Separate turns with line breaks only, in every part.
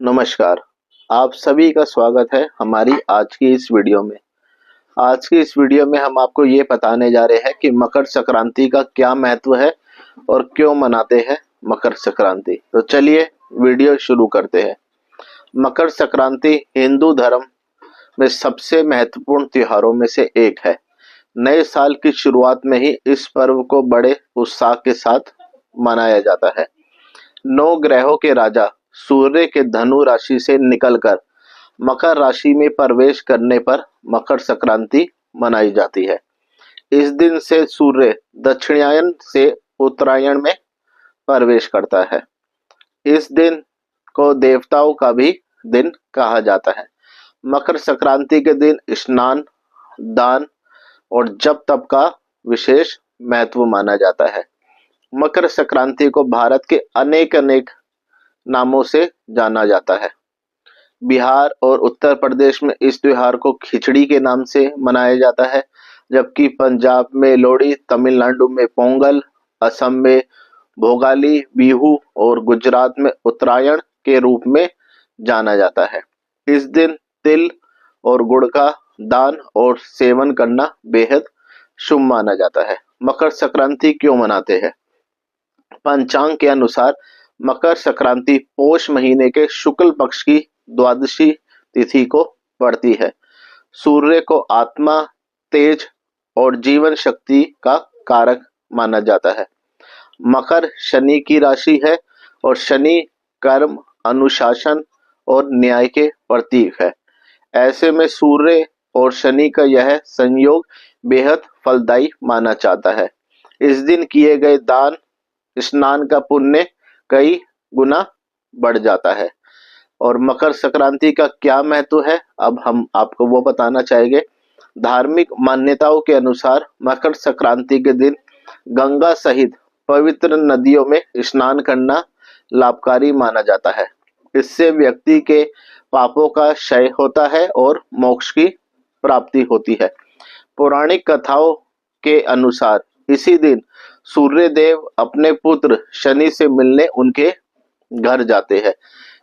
नमस्कार। आप सभी का स्वागत है हमारी आज की इस वीडियो में। आज की इस वीडियो में हम आपको ये बताने जा रहे हैं कि मकर संक्रांति का क्या महत्व है और क्यों मनाते हैं मकर संक्रांति। तो चलिए वीडियो शुरू करते हैं। मकर संक्रांति हिंदू धर्म में सबसे महत्वपूर्ण त्योहारों में से एक है। नए साल की शुरुआत में ही इस पर्व को बड़े उत्साह के साथ मनाया जाता है। 9 ग्रहों के राजा सूर्य के धनु राशि से निकलकर मकर राशि में प्रवेश करने पर मकर संक्रांति मनाई जाती है। इस दिन से सूर्य दक्षिणायन से उत्तरायण में प्रवेश करता है। इस दिन को देवताओं का भी दिन कहा जाता है। मकर संक्रांति के दिन स्नान, दान और जप तप का विशेष महत्व माना जाता है। मकर संक्रांति को भारत के अनेक अनेक नामों से जाना जाता है। बिहार और उत्तर प्रदेश में इस त्योहार को खिचड़ी के नाम से मनाया जाता है, जबकि पंजाब में लोहड़ी, तमिलनाडु में पोंगल, असम में भोगाली बिहू और गुजरात में उत्तरायण के रूप में जाना जाता है। इस दिन तिल और गुड़ का दान और सेवन करना बेहद शुभ माना जाता है। मकर संक्रांति क्यों मनाते हैं? पंचांग के अनुसार मकर संक्रांति पौष महीने के शुक्ल पक्ष की द्वादशी तिथि को पड़ती है। सूर्य को आत्मा, तेज और जीवन शक्ति का कारक माना जाता है। मकर शनि की राशि है और शनि कर्म, अनुशासन और न्याय के प्रतीक है। ऐसे में सूर्य और शनि का यह संयोग बेहद फलदायी माना जाता है। इस दिन किए गए दान, स्नान का पुण्य कई गुना बढ़ जाता है। और मकर संक्रांति का क्या महत्व है, अब हम आपको वो बताना चाहेंगे। धार्मिक मान्यताओं के अनुसार मकर संक्रांति के दिन गंगा सहित पवित्र नदियों में स्नान करना लाभकारी माना जाता है। इससे व्यक्ति के पापों का क्षय होता है और मोक्ष की प्राप्ति होती है। पौराणिक कथाओं के अनुसार इसी दिन सूर्य देव अपने पुत्र शनि से मिलने उनके घर जाते हैं।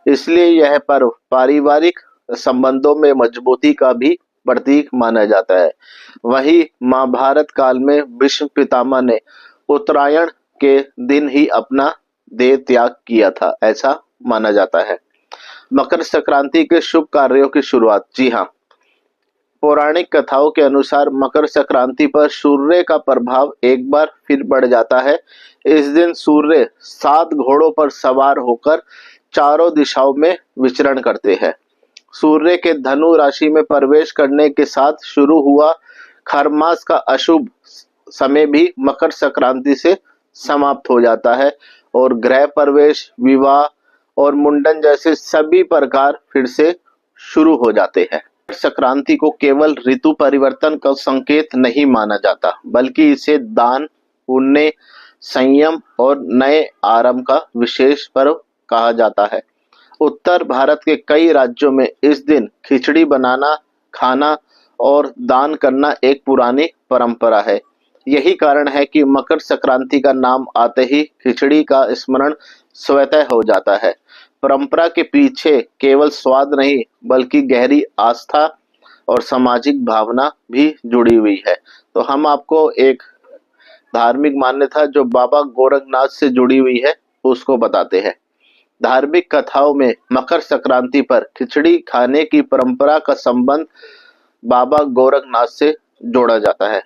इसलिए यह पर्व पारिवारिक संबंधों में मजबूती का भी प्रतीक माना जाता है। वहीं महाभारत काल में भीष्म पितामह ने उत्तरायण के दिन ही अपना देह त्याग किया था, ऐसा माना जाता है। मकर संक्रांति के शुभ कार्यों की शुरुआत। जी हाँ, पौराणिक कथाओं के अनुसार मकर संक्रांति पर सूर्य का प्रभाव एक बार फिर बढ़ जाता है। इस दिन सूर्य 7 घोड़ों पर सवार होकर चारों दिशाओं में विचरण करते हैं। सूर्य के धनु राशि में प्रवेश करने के साथ शुरू हुआ खरमास का अशुभ समय भी मकर संक्रांति से समाप्त हो जाता है और गृह प्रवेश, विवाह और मुंडन जैसे सभी प्रकार फिर से शुरू हो जाते हैं। संक्रांति को केवल ऋतु परिवर्तन का संकेत नहीं माना जाता, बल्कि इसे दान, पुण्य, संयम और नए आरंभ का विशेष पर्व कहा जाता है। उत्तर भारत के कई राज्यों में इस दिन खिचड़ी बनाना, खाना और दान करना एक पुरानी परंपरा है। यही कारण है कि मकर संक्रांति का नाम आते ही खिचड़ी का स्मरण स्वतः हो जाता है। परंपरा के पीछे केवल स्वाद नहीं, बल्कि गहरी आस्था और सामाजिक भावना भी जुड़ी हुई है। तो हम आपको एक धार्मिक मान्यता जो बाबा गोरखनाथ से जुड़ी हुई है उसको बताते हैं। धार्मिक कथाओं में मकर संक्रांति पर खिचड़ी खाने की परंपरा का संबंध बाबा गोरखनाथ से जोड़ा जाता है।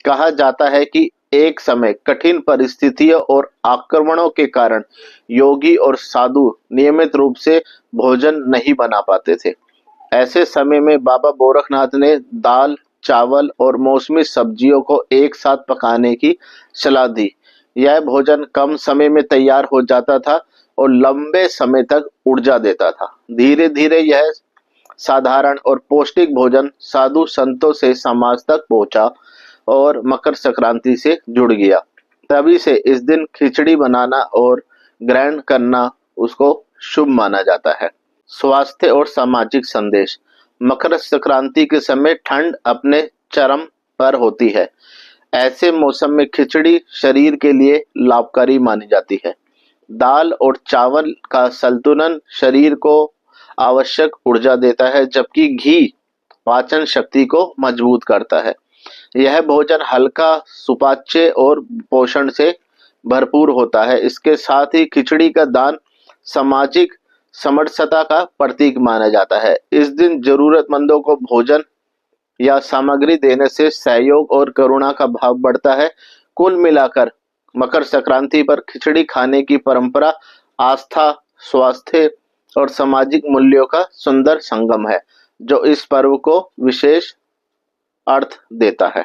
कहा जाता है कि एक समय कठिन परिस्थितियों और आक्रमणों के कारण योगी और साधु नियमित रूप से भोजन नहीं बना पाते थे। ऐसे समय में बाबा गोरखनाथ ने दाल, चावल और मौसमी सब्जियों को एक साथ पकाने की सलाह दी। यह भोजन कम समय में तैयार हो जाता था और लंबे समय तक ऊर्जा देता था। धीरे धीरे यह साधारण और पौष्टिक भोजन साधु संतों से समाज तक पहुंचा और मकर संक्रांति से जुड़ गया। तभी से इस दिन खिचड़ी बनाना और ग्रहण करना उसको शुभ माना जाता है। स्वास्थ्य और सामाजिक संदेश। मकर संक्रांति के समय ठंड अपने चरम पर होती है। ऐसे मौसम में खिचड़ी शरीर के लिए लाभकारी मानी जाती है। दाल और चावल का संतुलन शरीर को आवश्यक ऊर्जा देता है, जबकि घी पाचन शक्ति को मजबूत करता है। यह भोजन हल्का, सुपाच्य और पोषण से भरपूर होता है। इसके साथ ही खिचड़ी का दान सामाजिक समरसता का प्रतीक माना जाता है। इस दिन जरूरतमंदों को भोजन या सामग्री देने से सहयोग और करुणा का भाव बढ़ता है। कुल मिलाकर मकर संक्रांति पर खिचड़ी खाने की परंपरा आस्था, स्वास्थ्य और सामाजिक मूल्यों का सुंदर संगम है, जो इस पर्व को विशेष अर्थ देता है।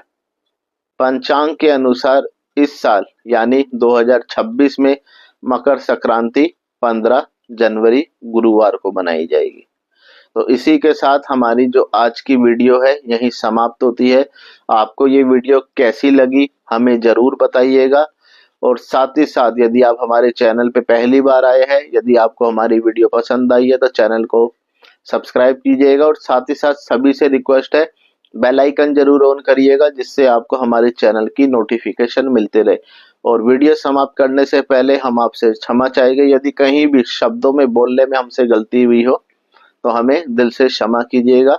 पंचांग के अनुसार इस साल यानी 2026 में मकर संक्रांति 15 जनवरी गुरुवार को बनाई जाएगी। तो इसी के साथ हमारी जो आज की वीडियो है यही समाप्त होती है। आपको ये वीडियो कैसी लगी हमें जरूर बताइएगा, और साथ ही साथ यदि आप हमारे चैनल पे पहली बार आए हैं, यदि आपको हमारी वीडियो पसंद आई है तो चैनल को सब्सक्राइब कीजिएगा, और साथ ही साथ सभी से रिक्वेस्ट है बेल आइकन जरूर ऑन करिएगा, जिससे आपको हमारे चैनल की नोटिफिकेशन मिलते रहे। और वीडियो समाप्त करने से पहले हम आपसे क्षमा चाहेंगे, यदि कहीं भी शब्दों में बोलने में हमसे गलती हुई हो तो हमें दिल से क्षमा कीजिएगा।